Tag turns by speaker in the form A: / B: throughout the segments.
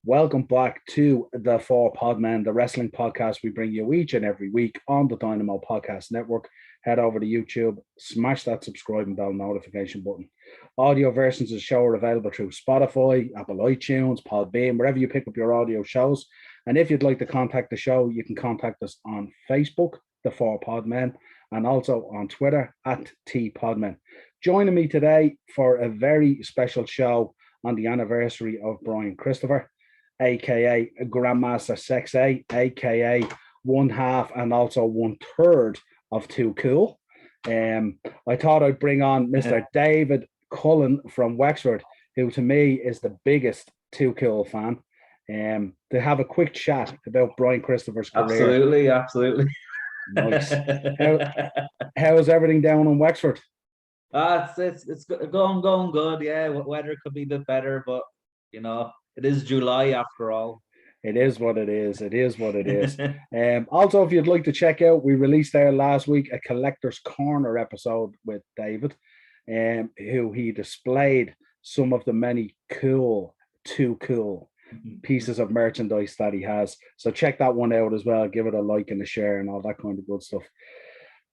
A: Welcome back to the Four Podmen, the wrestling podcast we bring you each and every week on the Dynamo Podcast Network. Head over to YouTube, smash that subscribe and bell notification button. Audio versions of the show are available through Spotify, Apple iTunes, Podmen, wherever you pick up your audio shows. And if you'd like to contact the show, you can contact us on Facebook, the Four Podmen, and also on Twitter at TPodmen. Joining me today for a very special show on the anniversary of Brian Christopher, aka Grand Master Sexay, aka one half and also one third of Too Cool. I thought I'd bring on Mr. David Cullen from Wexford, who to me is the biggest Too Cool fan. To have a quick chat about Brian Christopher's career.
B: Absolutely.
A: Nice. How's everything down in Wexford?
B: It's going good. Yeah, weather could be a bit better, but it is July after all.
A: It is what it is. It is what it is. Also, if you'd like to check out, we released there last week a Collector's Corner episode with David, who he displayed some of the many too cool pieces of merchandise that he has. So check that one out as well. Give it a like and a share and all that kind of good stuff.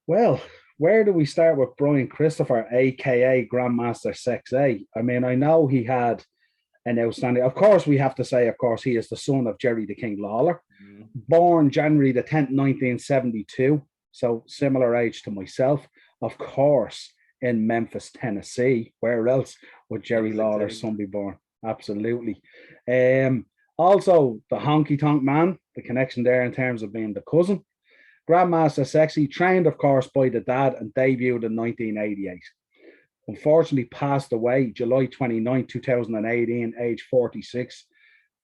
A: Well, where do we start with Brian Christopher, aka Grand Master Sexay? I mean, I know he had an outstanding. Of course, we have to say, of course, he is the son of Jerry the King Lawler, born January the 10th, 1972. So similar age to myself. Of course, in Memphis, Tennessee. Where else would Jerry Lawler's son be born? Absolutely. Also, the honky tonk man, the connection there in terms of being the cousin. Grand Master Sexay, trained, of course, by the dad and debuted in 1988. Unfortunately, passed away July 29, 2018, age 46.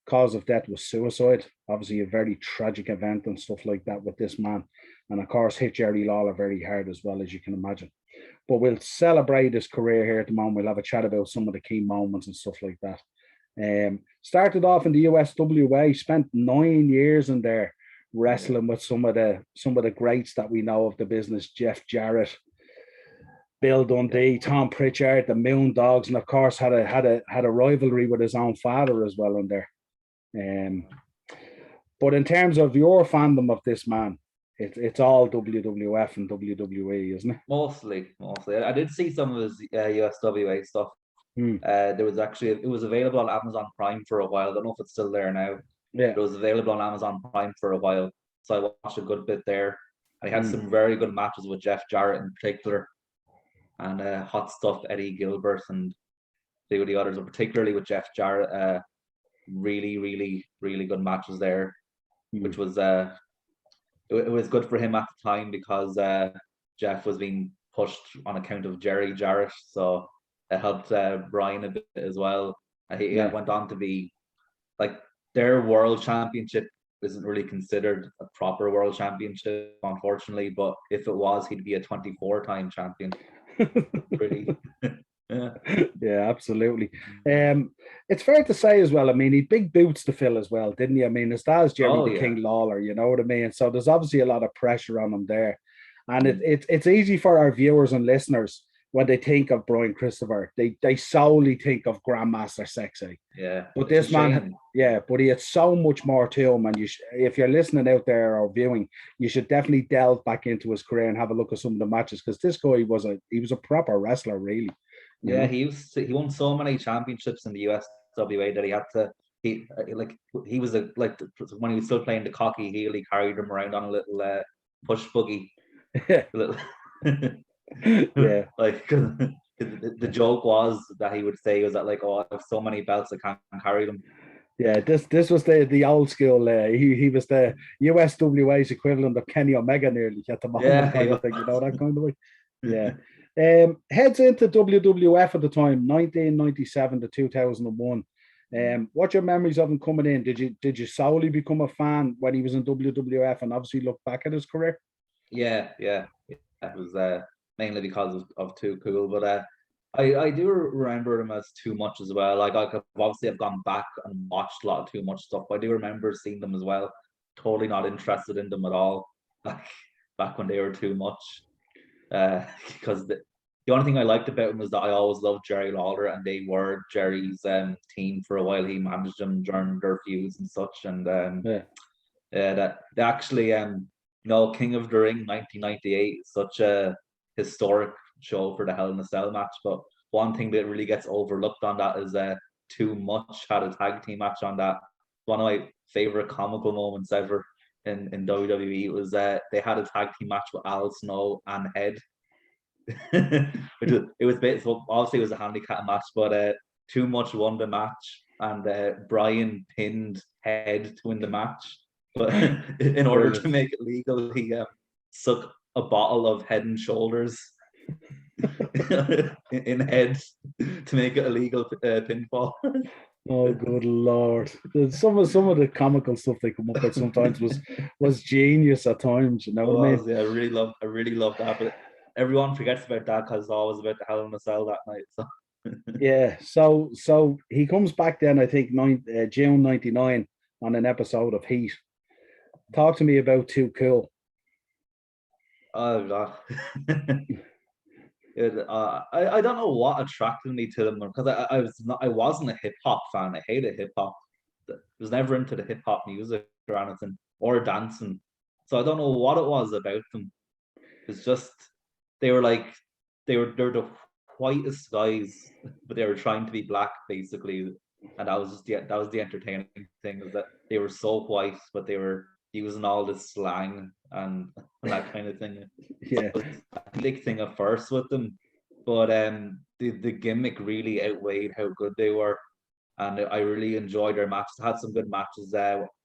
A: Cause of death was suicide. Obviously, a very tragic event and stuff like that with this man. And of course, hit Jerry Lawler very hard as well, as you can imagine. But we'll celebrate his career here at the moment. We'll have a chat about some of the key moments and stuff like that. Started off in the USWA, spent 9 years in there wrestling with some of the greats that we know of the business, Jeff Jarrett, Bill Dundee, Tom Pritchard, the Moon Dogs, and of course had a rivalry with his own father as well in there. But in terms of your fandom of this man, it's all WWF and WWE, isn't it?
B: Mostly. I did see some of his USWA stuff. It was available on Amazon Prime for a while. I don't know if it's still there now.
A: Yeah,
B: it was available on Amazon Prime for a while, so I watched a good bit there. I had some very good matches with Jeff Jarrett in particular, and hot stuff Eddie Gilbert and the others, and particularly with Jeff Jarrett. Really, really, really good matches there, which was it was good for him at the time because Jeff was being pushed on account of Jerry Jarrett, so it helped Brian a bit as well. He went on to be like, their world championship isn't really considered a proper world championship, unfortunately, but if it was, he'd be a 24-time champion. Pretty.
A: Yeah, absolutely. It's fair to say as well, I mean, he had big boots to fill as well, didn't he? I mean, his dad's Jerry the King Lawler, you know what I mean? So there's obviously a lot of pressure on him there. And it's easy for our viewers and listeners when they think of Brian Christopher, they solely think of Grand Master Sexay.
B: Yeah.
A: But this man, but he had so much more to him. And if you're listening out there or viewing, you should definitely delve back into his career and have a look at some of the matches, because this guy was a proper wrestler, really.
B: Yeah, he won so many championships in the USWA that he had to. He was when he was still playing the cocky heel, he carried him around on a little push buggy.
A: Yeah.
B: Like the joke was that he would say was that, like, oh, I have so many belts I can't carry them.
A: Yeah, this was the old school. He was the USWA's equivalent of Kenny Omega nearly at the moment, kind of thing, you know, that kind of way. Yeah. Heads into WWF at the time, 1997 to 2001. What's your memories of him coming in? Did you solely become a fan when he was in WWF and obviously look back at his career?
B: Yeah. It was mainly because of Too Cool, but I do remember him as Too Much as well. Like, I've gone back and watched a lot of Too Much stuff, but I do remember seeing them as well. Totally not interested in them at all, like back when they were Too Much, because The only thing I liked about him was that I always loved Jerry Lawler, and they were Jerry's team for a while. He managed them during their feuds and such, and that they actually King of the Ring 1998 is such a historic show for the Hell in a Cell match. But one thing that really gets overlooked on that is Too Much had a tag team match on that. One of my favorite comical moments ever in WWE was they had a tag team match with Al Snow and Head. It was so obviously it was a handicap match, but Too Much won the match, and Brian pinned Head to win the match. But in order to make it legal, he sucked a bottle of Head and Shoulders in Head to make it a legal pinfall.
A: Oh, good Lord! Some of the comical stuff they come up with sometimes was genius at times. You know what I mean?
B: Yeah, I really love that. But everyone forgets about that because it's always about the Hell in a Cell that night. So.
A: Yeah. So he comes back then. I think June '99 on an episode of Heat. Talk to me about Too Cool.
B: Oh, I don't know what attracted me to them because I wasn't a hip hop fan. I hated hip hop. I was never into the hip hop music or anything or dancing. So I don't know what it was about them. It's just they're the whitest guys, but they were trying to be black basically, and that was just that was the entertaining thing, is that they were so white, but they were using all this slang and that kind of thing.
A: Yeah,
B: so a big thing at first with them, but the gimmick really outweighed how good they were, and I really enjoyed their matches. Had some good matches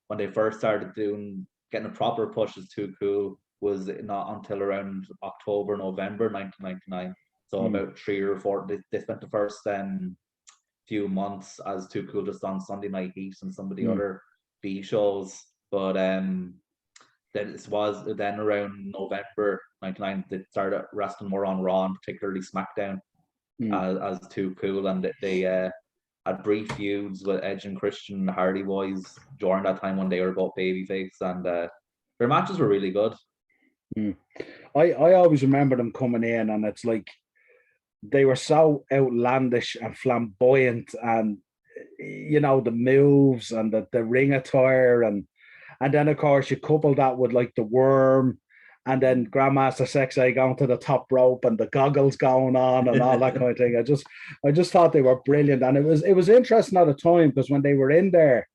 B: when they first started getting a proper push as Too Cool was not until around October, November 1999. So about 3 or 4, they spent the first few months as Too Cool just on Sunday Night Heat and some of the other B shows. But then it was then around November 99 they started wrestling more on Raw, and particularly SmackDown, as Too Cool, and they had brief feuds with Edge and Christian and the Hardy Boys during that time when they were both babyface, and their matches were really good.
A: I always remember them coming in, and it's like they were so outlandish and flamboyant, and the moves and the ring attire, and then of course you couple that with like the Worm, and then Grand Master Sexay going to the top rope and the goggles going on and all that kind of thing. I just thought they were brilliant, and it was interesting at the time because when they were in there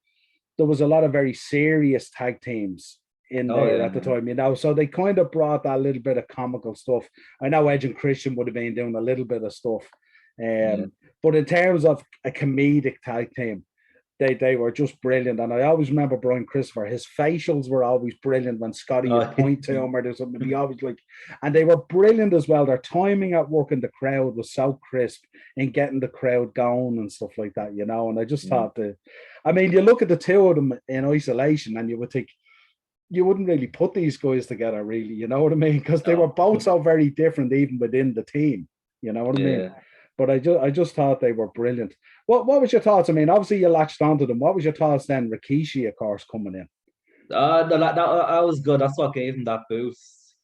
A: was a lot of very serious tag teams in there at the time, so they kind of brought that little bit of comical stuff. I know Edge and Christian would have been doing a little bit of stuff, but in terms of a comedic tag team, they were just brilliant. And I always remember Brian Christopher, his facials were always brilliant when Scotty would point to him or there's something. He always and they were brilliant as well. Their timing at working the crowd was so crisp in getting the crowd going and stuff like that, and I just thought you look at the two of them in isolation and you would think, you wouldn't really put these guys together, really, you know what I mean? Because they were both so very different, even within the team, you know what I mean? But I just thought they were brilliant. What was your thoughts? I mean, obviously you latched onto them. What was your thoughts then? Rikishi, of course, coming in.
B: That was good. That's what gave him that boost.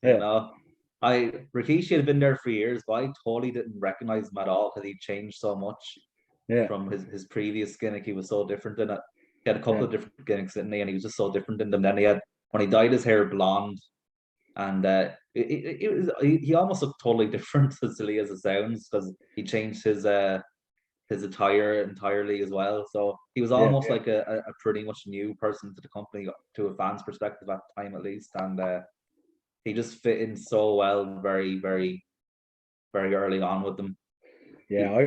B: Rikishi had been there for years, but I totally didn't recognize him at all because he changed so much from his previous gimmick. He was so different in it. He had a couple of different gimmicks, didn't he? And he was just so different in them. Then when he dyed his hair blonde, and he almost looked totally different, as silly as it sounds, because he changed his attire entirely as well. So he was almost like a pretty much new person to the company, to a fan's perspective at the time at least, and he just fit in so well very, very, very early on with them.
A: Yeah,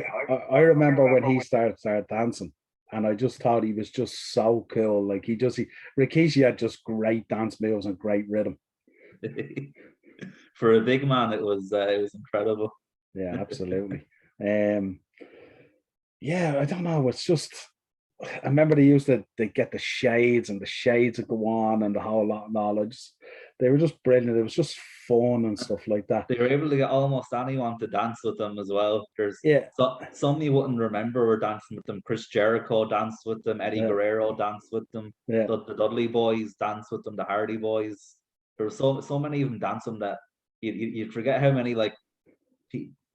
A: I remember when he started dancing, and I just thought he was just so cool. Like Rikishi had just great dance moves and great rhythm.
B: For a big man, it was incredible.
A: Yeah, absolutely. I don't know. It's just, I remember they get the shades, and the shades would go on and the whole lot and all. They were just brilliant. It was just fun and stuff like that.
B: They were able to get almost anyone to dance with them as well. There's some you wouldn't remember were dancing with them. Chris Jericho danced with them. Eddie Guerrero danced with them. The Dudley Boys danced with them. The Hardy Boys. There were so many of them dancing that you forget how many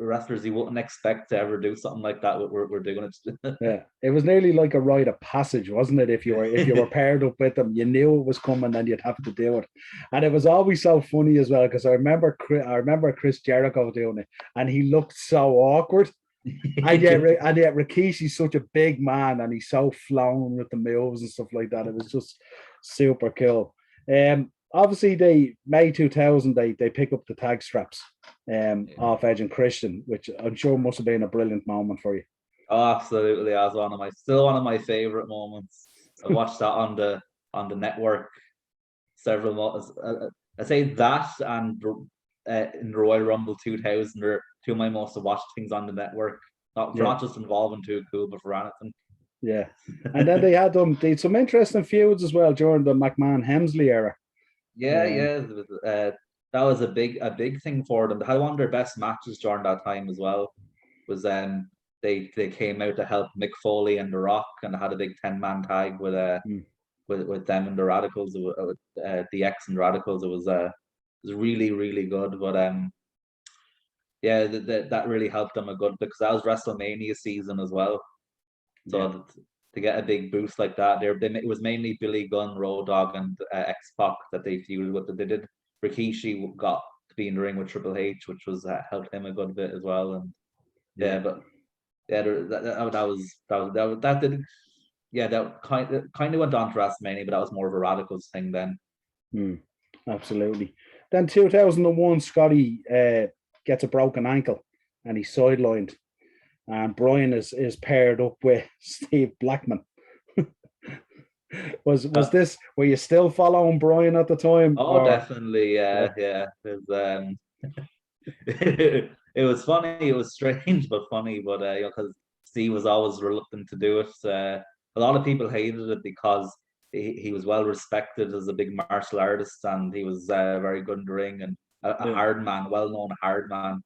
B: wrestlers you wouldn't expect to ever do something like that. We're doing it.
A: Yeah, it was nearly like a rite of passage, wasn't it? If you were paired up with them, you knew it was coming, and you'd have to do it. And it was always so funny as well, because I remember Chris Jericho doing it, and he looked so awkward. And yet Rikishi's such a big man, and he's so flown with the moves and stuff like that. It was just super cool. Obviously, May 2000, they pick up the tag straps off Edge and Christian, which I'm sure must have been a brilliant moment for you.
B: Oh, absolutely. As still one of my favorite moments. I watched that on the network several months. I say that and in the Royal Rumble 2000 are two of my most watched things on the network. Not just involving Too Cool, but for anything.
A: Yeah, and then they had some interesting feuds as well during the McMahon Hemsley era.
B: Yeah. That was a big thing for them. They had one of their best matches during that time as well. Was they came out to help Mick Foley and The Rock, and they had a big 10-man tag with them and the Radicals, the X and Radicals. It was really, really good. But that really helped them a good, because that was WrestleMania season as well. So to get a big boost like that, it was mainly Billy Gunn, Road Dogg, and X-Pac that they feuded with. They did. Rikishi got to be in the ring with Triple H, which was helped him a good bit as well. And that kind of went on to WrestleMania, but that was more of a Radicals thing then.
A: Absolutely. Then 2001, Scotty gets a broken ankle and he's sidelined, and Brian is paired up with Steve Blackman. Was this, were you still following Brian at the time?
B: Oh, definitely. Yeah. It was funny. It was strange but funny. But because Steve was always reluctant to do it. A lot of people hated it because he was well respected as a big martial artist, and he was very good in the ring and a hard man, well-known hard man.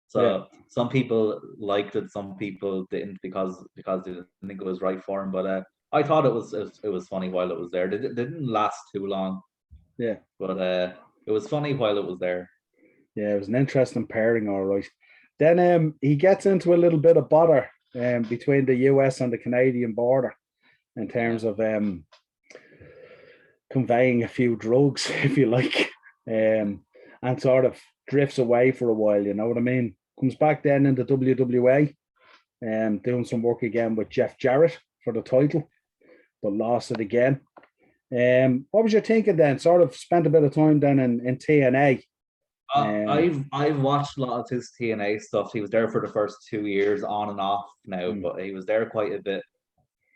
B: So some people liked it, some people didn't, because they didn't think it was right for him. But I thought it was funny while it was there. It didn't last too long.
A: Yeah.
B: But it was funny while it was there.
A: Yeah, it was an interesting pairing, all right. Then he gets into a little bit of bother between the US and the Canadian border in terms of conveying a few drugs, if you like, and sort of drifts away for a while, you know what I mean? Comes back then in the WWA, doing some work again with Jeff Jarrett for the title, but lost it again. What was your thinking then? Sort of spent a bit of time then in TNA.
B: I've watched a lot of his TNA stuff. He was there for the first 2 years, on and off now, but he was there quite a bit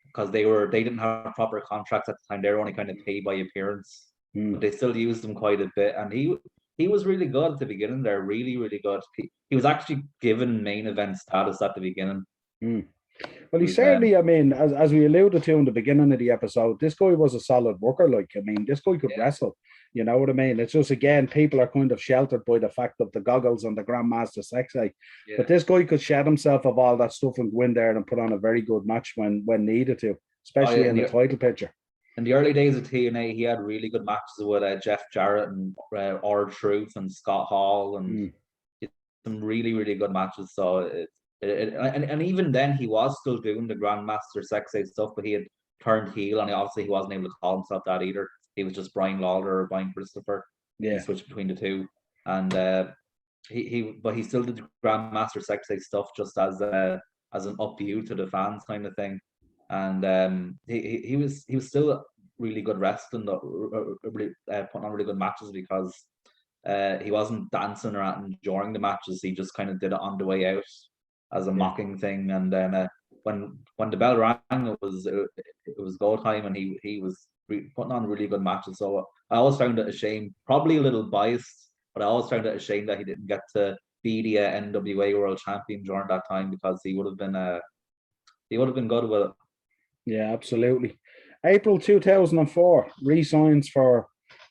B: because they didn't have proper contracts at the time. They were only kind of paid by appearance, but they still used him quite a bit. And he was really good at the beginning there, really, really good. He was actually given main event status at the beginning.
A: Well, he certainly, I mean, as we alluded to in the beginning of the episode, this guy was a solid worker. Like, I mean, this guy could wrestle. You know what I mean? It's just, again, people are kind of sheltered by the fact of the goggles and the Grand Master Sexay. Yeah. But this guy could shed himself of all that stuff and go in there and put on a very good match when needed to, especially in the title picture.
B: In the early days of TNA, he had really good matches with Jeff Jarrett and R-Truth and Scott Hall, and some really, really good matches. So and even then, he was still doing the Grand Master Sexay stuff, but he had turned heel, and obviously he wasn't able to call himself that either. He was just Brian Lawler or Brian Christopher. Yeah, he switched between the two, and he still did the Grand Master Sexay stuff just as an up you to the fans kind of thing. And he was still really good wrestling, putting on really good matches, because he wasn't dancing around during the matches. He just kind of did it on the way out as a mocking thing. And then when the bell rang, it was go time, and he was putting on really good matches. So I always found it a shame, probably a little biased, but I always found it a shame that he didn't get to be the NWA World Champion during that time, because he would have been good with it.
A: Yeah, absolutely. April 2004, re-signs for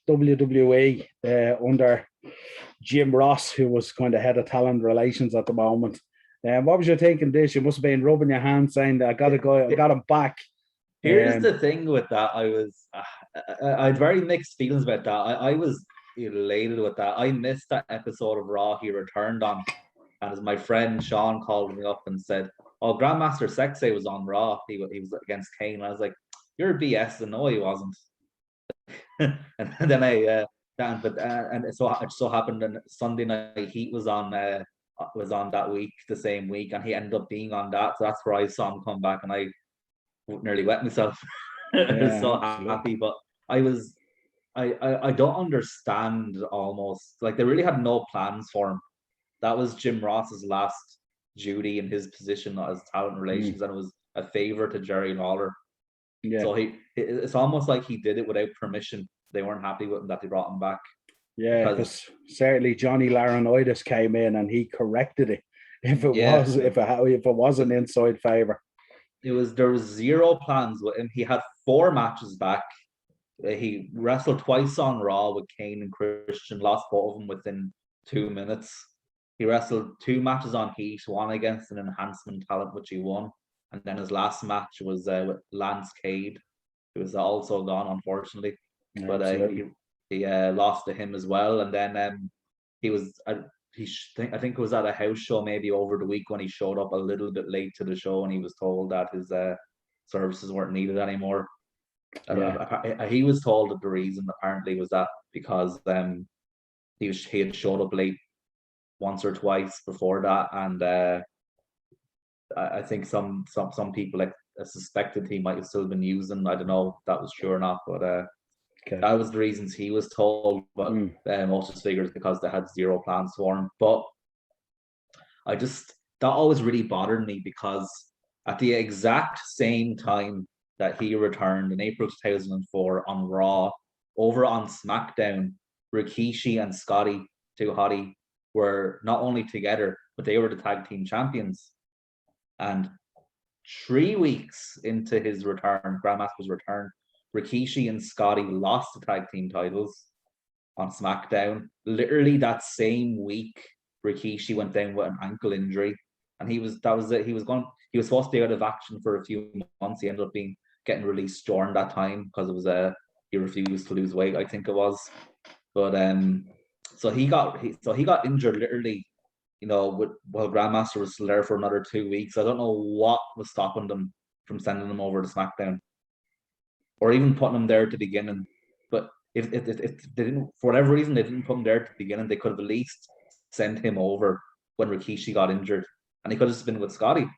A: WWE under Jim Ross, who was kind of head of talent relations at the moment. What was your thinking this? You must have been rubbing your hands saying that I got him back.
B: Here's the thing with that. I had very mixed feelings about that. I was elated with that. I missed that episode of Raw he returned on, And as my friend Sean called me up and said, "Oh, Grand Master Sexay was on Raw. He was against Kane." And I was like, "You're BS." And no, he wasn't. And then and it so happened that Sunday Night Heat was on that week, the same week, and he ended up being on that. So that's where I saw him come back, and I nearly wet myself. I was
A: Yeah,
B: so
A: absolutely.
B: happy, but I don't understand almost like they really had no plans for him. That was Jim Ross's last duty in his position as talent relations, and it was a favor to Jerry Lawler.
A: Yeah.
B: So it's almost like he did it without permission. They weren't happy with him that they brought him back.
A: Yeah, because certainly Johnny Laurinaitis came in and he corrected it. If it was an inside favor,
B: there was zero plans with him. He had 4 matches back. He wrestled twice on Raw with Kane and Christian, lost both of them within 2 minutes. He wrestled 2 matches on Heat, one against an enhancement talent, which he won. And then his last match was with Lance Cade, who was also gone, unfortunately.
A: Yeah,
B: but he lost to him as well. And then he was, I think it was at a house show maybe over the week when he showed up a little bit late to the show, and he was told that his services weren't needed anymore.
A: Yeah.
B: He was told that the reason apparently was that because he had showed up late once or twice before that, and I think some people like suspected he might have still been using. I don't know if that was true or not, but that was the reasons he was told. But most of his figures because they had zero plans for him. But that always really bothered me because at the exact same time that he returned in April 2004 on Raw, over on SmackDown, Rikishi and Scotty 2 Hotty were not only together, but they were the tag team champions. And 3 weeks into his return, Grandmaster's return, Rikishi and Scotty lost the tag team titles on SmackDown. Literally that same week, Rikishi went down with an ankle injury, and he was supposed to be out of action for a few months. He ended up getting released during that time because it was he refused to lose weight, I think it was. But so he got injured literally, while Grandmaster was still there for another 2 weeks. I don't know what was stopping them from sending him over to SmackDown, or even putting him there at the beginning. But if they didn't, for whatever reason, they didn't put him there at the beginning, they could have at least sent him over when Rikishi got injured, and he could have just been with Scotty.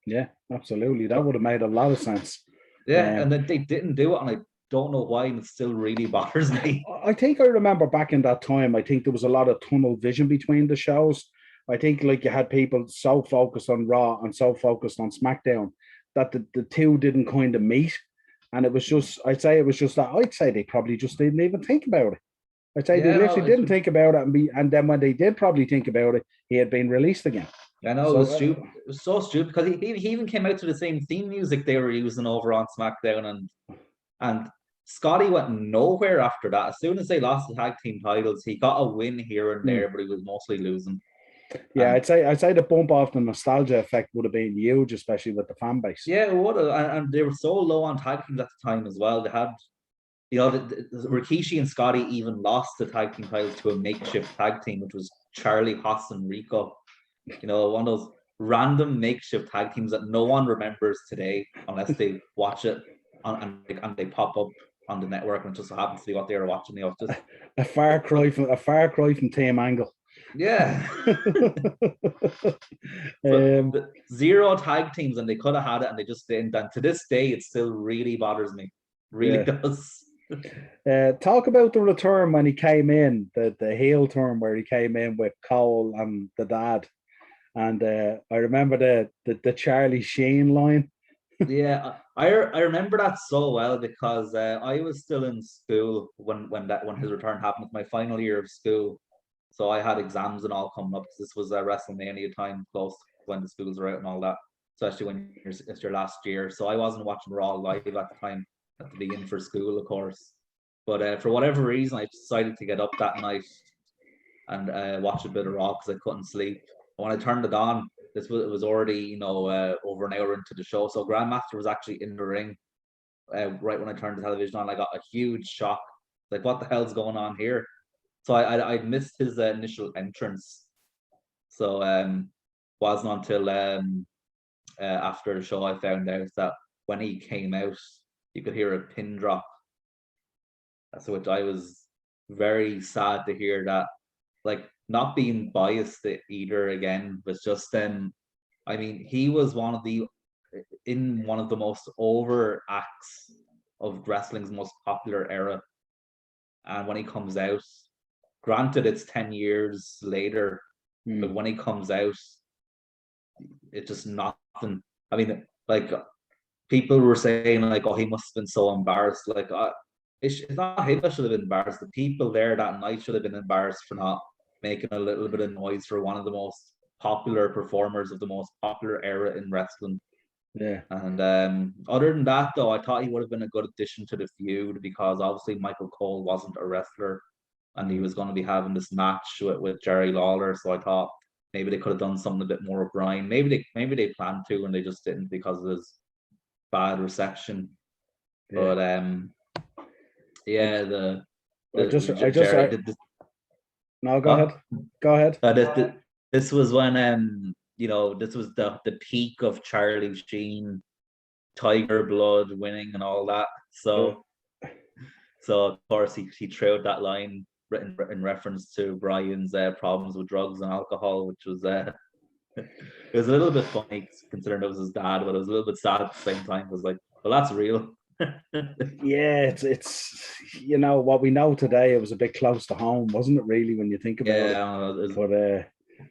A: Yeah, absolutely. That would have made a lot of sense.
B: Yeah, and then they didn't do it, and I don't know why, and it still really bothers me.
A: I think I remember back in that time, I think there was a lot of tunnel vision between the shows. I think like you had people so focused on Raw and so focused on SmackDown that the two didn't kind of meet. And it was just, I'd say they probably just didn't even think about it. I'd say they literally didn't think about it. And then when they did probably think about it, he had been released again.
B: I know, it was stupid. It was so stupid because he even came out to the same theme music they were using over on SmackDown, and Scotty went nowhere after that. As soon as they lost the tag team titles, he got a win here and there, but he was mostly losing.
A: Yeah, I'd say the bump off the nostalgia effect would have been huge, especially with the fan base.
B: Yeah, it would have, and they were so low on tag teams at the time as well. They had, Rikishi and Scotty even lost the tag team titles to a makeshift tag team, which was Charlie Haas and Rico. One of those random makeshift tag teams that no one remembers today unless they watch it and they pop up on the network, and it just so happens to be what they were watching. Just
A: a far cry from Team Angle.
B: Yeah. Zero tag teams, and they could have had it, and they just didn't. And to this day, it still really bothers me. Really does.
A: Talk about the return when he came in, the heel turn where he came in with Cole and the dad. And I remember the Charlie Sheen line.
B: Yeah, I remember that so well because I was still in school when his return happened. It's my final year of school, so I had exams and all coming up. This was WrestleMania time, close to when the schools were out and all that, especially when it's your last year. So I wasn't watching Raw live at the time. I had to be in for school, of course. But for whatever reason, I decided to get up that night and watch a bit of Raw because I couldn't sleep. When I turned it on, it was already over an hour into the show. So Grandmaster was actually in the ring right when I turned the television on. I got a huge shock, like what the hell's going on here? So I missed his initial entrance, So wasn't until after the show I found out that when he came out, you could hear a pin drop. So which I was very sad to hear that. Like, not being biased either again, was just I mean, he was in one of the most over acts of wrestling's most popular era. And when he comes out, granted it's 10 years later, but when he comes out, it's just nothing. I mean, like, people were saying like, oh, he must have been so embarrassed. Like, it's not him that should have been embarrassed. The people there that night should have been embarrassed for not making a little bit of noise for one of the most popular performers of the most popular era in wrestling.
A: Yeah.
B: And other than that, though, I thought he would have been a good addition to the feud, because obviously Michael Cole wasn't a wrestler, and he was going to be having this match with Jerry Lawler. So I thought maybe they could have done something a bit more with Brian. Maybe they planned to and they just didn't because of his bad reception.
A: Yeah.
B: But yeah,
A: no, go ahead. Go ahead.
B: This was when this was the peak of Charlie Sheen, Tiger Blood winning and all that. So of course he threw out that line written in reference to Brian's problems with drugs and alcohol, which was it was a little bit funny considering it was his dad, but it was a little bit sad at the same time. It was like, well, that's real.
A: Yeah, it's what we know today. It was a bit close to home, wasn't it? Really, when you think about it.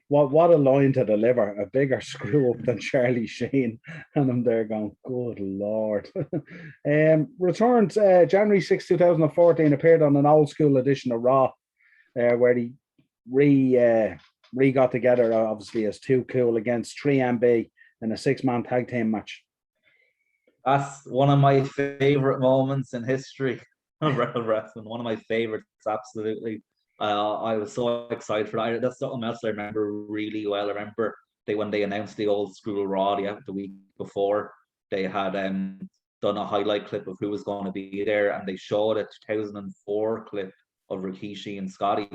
A: But what a line to deliver! A bigger screw up than Charlie Sheen, and I'm there going, "Good Lord!" Returned January 6, 2014. Appeared on an old school edition of Raw, where he re got together, obviously as Too Cool against 3MB in a 6-man tag team match.
B: That's one of my favorite moments in history of wrestling. One of my favorites, absolutely. I was so excited for that. That's something else I remember really well. I remember when they announced the old school Raw the week before, they had done a highlight clip of who was going to be there, and they showed a 2004 clip of Rikishi and Scotty.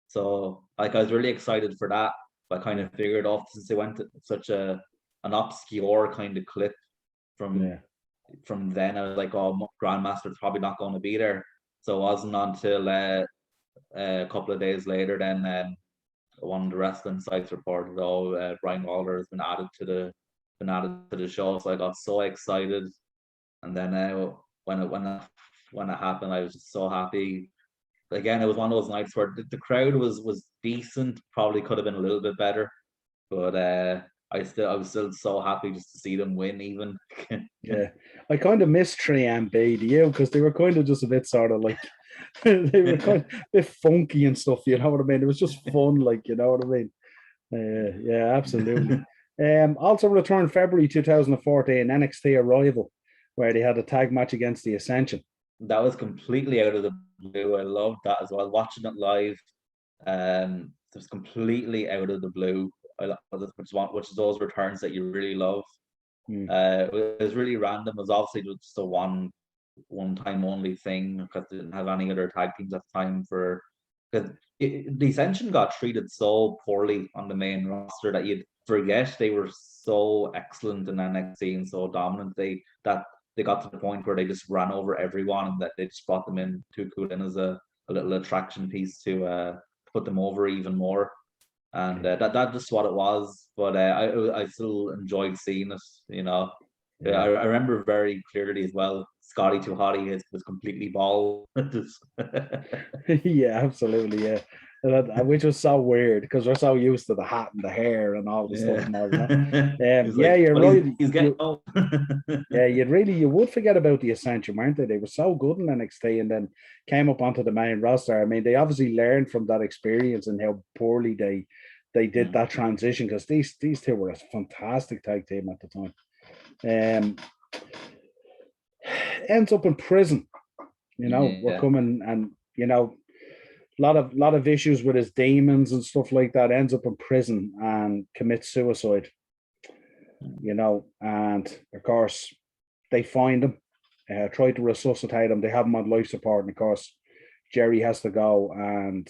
B: So like, I was really excited for that. But I kind of figured off, since they went to such an obscure kind of clip from then, I was like, oh, Grand Master's probably not going to be there. So it wasn't until a couple of days later then one of the wrestling sites reported, oh, Brian Lawler has been added to the show. So I got so excited, and then when it happened, I was just so happy. Again, it was one of those nights where the crowd was decent, probably could have been a little bit better, but I was still so happy just to see them win even.
A: Yeah, I kind of missed 3MB, do you? Because they were kind of just a bit sort of like, they were kind of a bit funky and stuff, you know what I mean? It was just fun, like, you know what I mean? Yeah, absolutely. Also returned February 2014, NXT Arrival, where they had a tag match against the Ascension.
B: That was completely out of the blue. I loved that as well. Watching it live, it was completely out of the blue. Which is those returns that you really love. It was really random. It was obviously just a one time only thing, because they didn't have any other tag teams at the time. Because the Ascension got treated so poorly on the main roster that you'd forget they were so excellent in NXT and so dominant. They got to the point where they just ran over everyone, and that they just brought them in Too Cool in as a little attraction piece to put them over even more. And that's just what it was. But I still enjoyed seeing it, you know. Yeah. I remember very clearly as well, Scotty Too Hottie was completely bald.
A: Yeah, absolutely, yeah. Which was so weird, because we're so used to the hat and the hair and all the stuff now, you know. Yeah, you're right.
B: He's getting old.
A: Yeah, you would forget about the Ascension, weren't they? They were so good in NXT, and then came up onto the main roster. I mean, they obviously learned from that experience and how poorly they did that transition, because these two were a fantastic tag team at the time. Ends up in prison, you know. We're coming, and you know, a lot of issues with his demons and stuff like that. Ends up in prison and commits suicide, you know. And of course, they find him, try to resuscitate him. They have him on life support, and of course, Jerry has to go and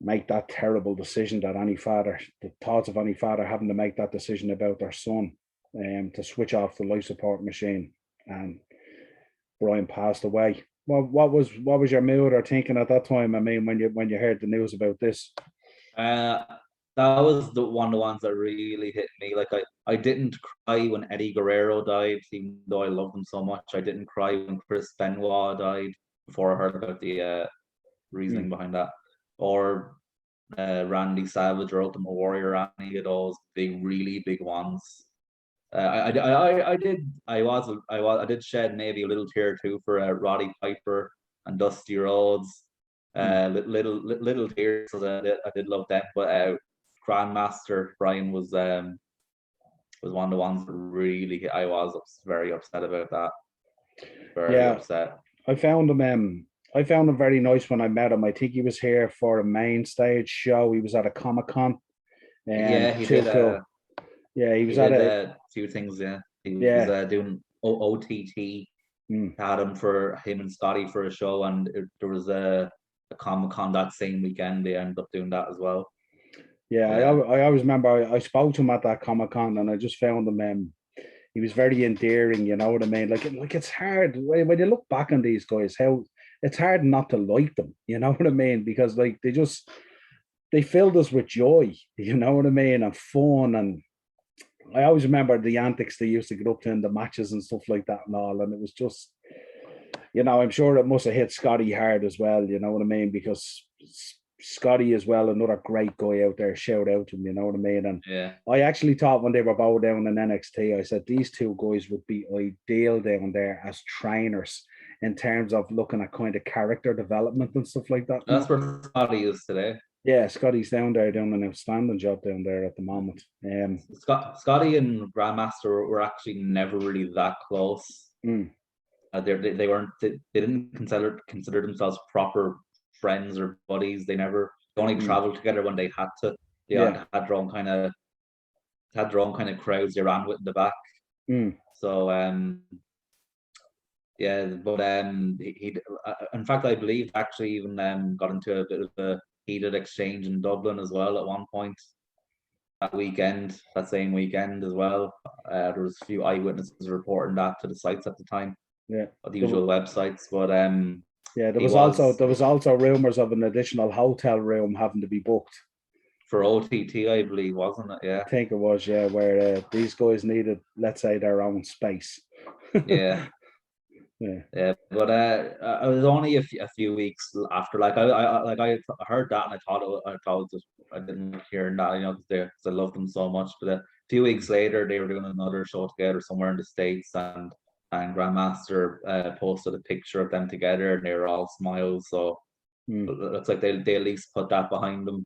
A: make that terrible decision that the thoughts of any father having to make that decision about their son, to switch off the life support machine, and Brian passed away. What was your mood or thinking at that time? I mean, when you heard the news about this.
B: Uh, that was one of the ones that really hit me. Like I didn't cry when Eddie Guerrero died, even though I loved him so much. I didn't cry when Chris Benoit died before I heard about the reasoning behind that, or Randy Savage or Ultimate Warrior, any of those really big ones. I did shed maybe a little tear too for Roddy Piper and Dusty Rhodes. Little tears, so that I did love them. But Grand Master Brian was one of the ones that really I was very upset about that. Very upset.
A: I found him very nice when I met him. I think he was here for a main stage show. He was at a Comic-Con.
B: Yeah, he did.
A: Cool. Yeah, he was at
B: a few things. Yeah, he was doing OTT. Had him and Scotty for a show, and there was a Comic-Con that same weekend. They ended up doing that as well.
A: Yeah, I always remember I spoke to him at that Comic-Con, and I just found him. He was very endearing, you know what I mean? Like it's hard when you look back on these guys, how it's hard not to like them, you know what I mean? Because like they filled us with joy, you know what I mean, and fun. And I always remember the antics they used to get up to in the matches and stuff like that and all. And it was just, you know, I'm sure it must have hit Scotty hard as well, you know what I mean? Because Scotty as well, another great guy out there, shout out to him, you know what I mean? And I actually thought when they were both down in NXT, I said these two guys would be ideal down there as trainers in terms of looking at kind of character development and stuff like that.
B: That's where Scotty is today.
A: Yeah, Scotty's down there doing an outstanding job down there at the moment.
B: Scotty and Grandmaster were actually never really that close. They didn't consider themselves proper friends or buddies. They only traveled together when they had to. They had their own kind of crowds they ran with in the back. So he in fact I believe actually even got into a bit of a heated exchange in Dublin as well at one point that same weekend as well. There was a few eyewitnesses reporting that to the sites at the time.
A: Yeah,
B: the usual websites, but
A: there was also rumors of an additional hotel room having to be booked
B: for OTT, I believe, wasn't it? Yeah,
A: I think it was. Yeah, where these guys needed, let's say, their own space.
B: Yeah. But I was only a few weeks after. Like I heard that, and I didn't hear that, you know, because I loved them so much. But a few weeks later, they were doing another show together somewhere in the States, and Grandmaster posted a picture of them together, and they were all smiles. So it looks like they at least put that behind them,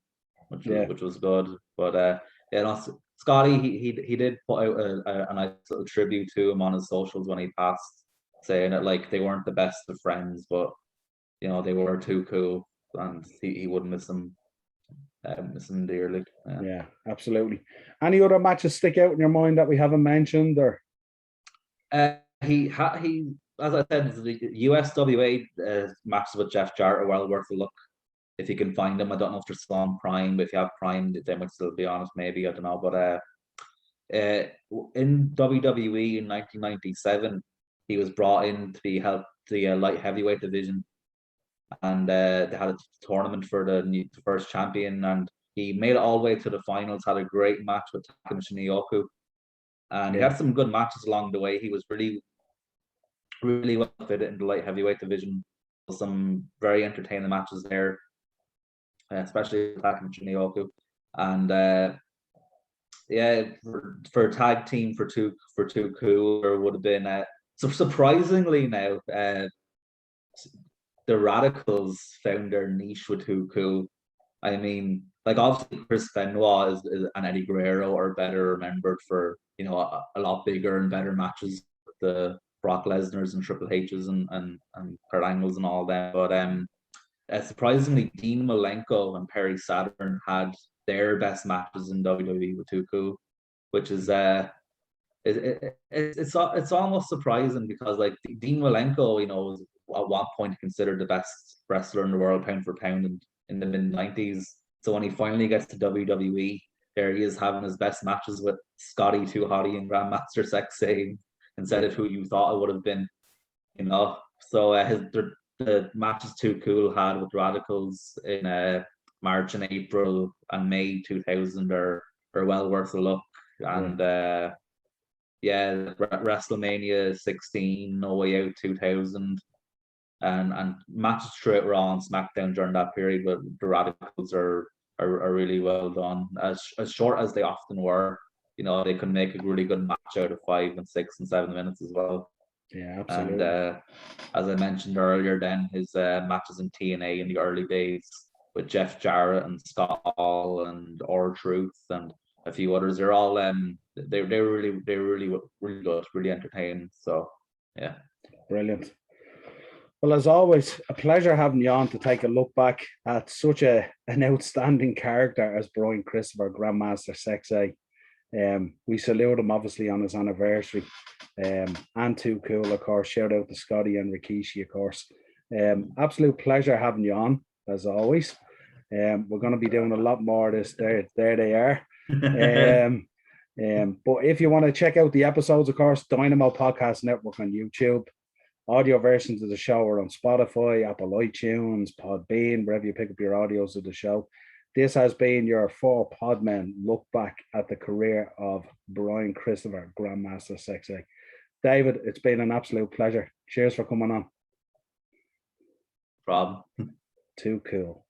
B: which was good. But Scotty, he did put out a nice little tribute to him on his socials when he passed, saying that like they weren't the best of friends, but you know, they were too cool, and he would miss them dearly.
A: Yeah, absolutely. Any other matches stick out in your mind that we haven't mentioned, or?
B: He as I said, the USWA matches with Jeff Jarrett are well worth a look if you can find them. I don't know if they're still on Prime, but if you have Prime, they might still be on it. Maybe, I don't know. But in WWE in 1997, he was brought in to help the light heavyweight division, and they had a tournament for the first champion, and he made it all the way to the finals. Had a great match with Taka Michinoku, and he had some good matches along the way. He was really well fitted in the light heavyweight division. Some very entertaining matches there, especially Taka Michinoku, and for a tag team for Too Cool, there would have been so surprisingly now the Radicals found their niche with Too Cool. I mean, like obviously Chris Benoit and Eddie Guerrero are better remembered for, you know, a lot bigger and better matches with the Brock Lesnar's and Triple H's and Kurt Angles and all that. But surprisingly, Dean Malenko and Perry Saturn had their best matches in WWE with Too Cool, which is it's almost surprising, because like Dean Malenko, you know, was at one point considered the best wrestler in the world pound for pound in the mid-90s, So when he finally gets to WWE, there he is having his best matches with Scotty Too Hottie and Grand Master Sexay instead of who you thought it would have been, you know. So the matches Too Cool had with Radicals in March and April and May 2000 are well worth a look. And WrestleMania 16, No Way Out 2000, and matches throughout Raw and SmackDown during that period with the Radicals are really well done. As short as they often were, you know, they can make a really good match out of 5 and 6 and 7 minutes as well.
A: Yeah, absolutely.
B: And as I mentioned earlier, then his matches in TNA in the early days with Jeff Jarrett and Scott Hall and R-Truth and a few others, they're all they were really good, really entertaining. So yeah,
A: brilliant. Well, as always, a pleasure having you on to take a look back at such an outstanding character as Brian Christopher, Grand Master Sexay. We salute him obviously on his anniversary. And Too Cool, of course. Shout out to Scotty and Rikishi, of course. Absolute pleasure having you on, as always. We're going to be doing a lot more of this. There they are. But if you want to check out the episodes, of course, Dynamo Podcast Network on YouTube. Audio versions of the show are on Spotify, Apple iTunes, Podbean, wherever you pick up your audios of the show. This has been your 4 Podmen look back at the career of Brian Christopher, Grand Master Sexay. David, it's been an absolute pleasure. Cheers for coming on.
B: Problem.
A: Too cool.